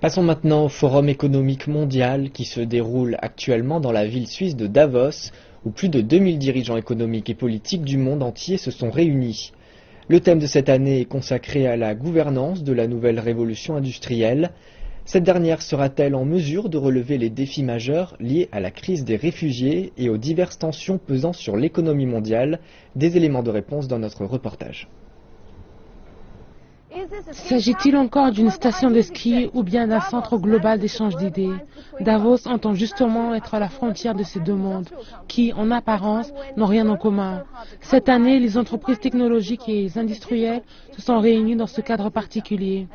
Passons maintenant au Forum économique mondial qui se déroule actuellement dans la ville suisse de Davos, où plus de 2000 dirigeants économiques et politiques du monde entier se sont réunis. Le thème de cette année est consacré à la gouvernance de la nouvelle révolution industrielle. Cette dernière sera-t-elle en mesure de relever les défis majeurs liés à la crise des réfugiés et aux diverses tensions pesant sur l'économie mondiale? Des éléments de réponse dans notre reportage. S'agit-il encore d'une station de ski ou bien d'un centre global d'échange d'idées? Davos entend justement être à la frontière de ces deux mondes, qui, en apparence, n'ont rien en commun. Cette année, les entreprises technologiques et les industriels se sont réunis dans ce cadre particulier.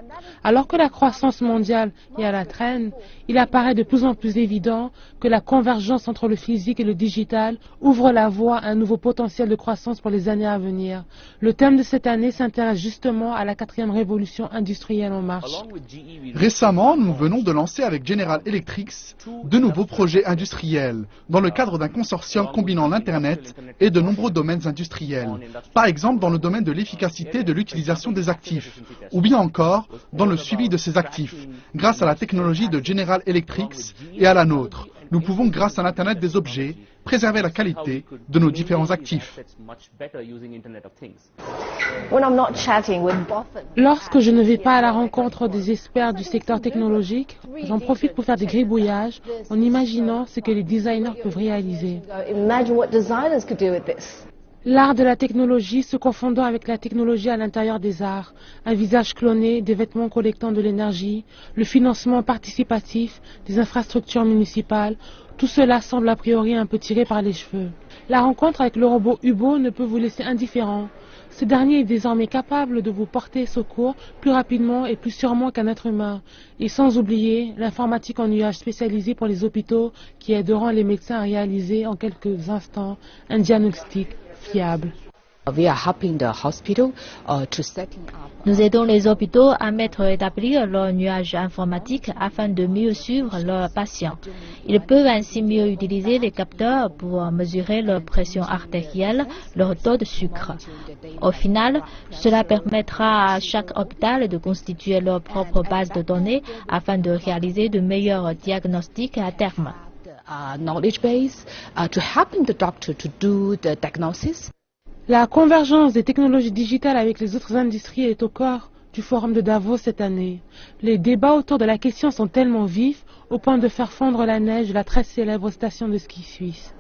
Alors que la croissance mondiale est à la traîne, il apparaît de plus en plus évident que la convergence entre le physique et le digital ouvre la voie à un nouveau potentiel de croissance pour les années à venir. Le thème de cette année s'intéresse justement à la quatrième révolution industrielle en marche. Récemment, nous venons de lancer avec General Electric de nouveaux projets industriels dans le cadre d'un consortium combinant l'Internet et de nombreux domaines industriels. Par exemple, dans le domaine de l'efficacité de l'utilisation des actifs, ou bien encore dans le suivi de ces actifs, grâce à la technologie de General Electric et à la nôtre. Nous pouvons, grâce à l'Internet des objets, préserver la qualité de nos différents actifs. Lorsque je ne vais pas à la rencontre des experts du secteur technologique, j'en profite pour faire des gribouillages en imaginant ce que les designers peuvent réaliser. L'art de la technologie se confondant avec la technologie à l'intérieur des arts, un visage cloné, des vêtements collectant de l'énergie, le financement participatif, des infrastructures municipales, tout cela semble a priori un peu tiré par les cheveux. La rencontre avec le robot Hubo ne peut vous laisser indifférent. Ce dernier est désormais capable de vous porter secours plus rapidement et plus sûrement qu'un être humain. Et sans oublier l'informatique en nuage spécialisée pour les hôpitaux qui aideront les médecins à réaliser en quelques instants un diagnostic fiable. Nous aidons les hôpitaux à mettre et établir leur nuage informatique afin de mieux suivre leurs patients. Ils peuvent ainsi mieux utiliser les capteurs pour mesurer leur pression artérielle, leur taux de sucre. Au final, cela permettra à chaque hôpital de constituer leur propre base de données afin de réaliser de meilleurs diagnostics à terme. La convergence des technologies digitales avec les autres industries est au cœur du forum de Davos cette année. Les débats autour de la question sont tellement vifs au point de faire fondre la neige de la très célèbre station de ski suisse.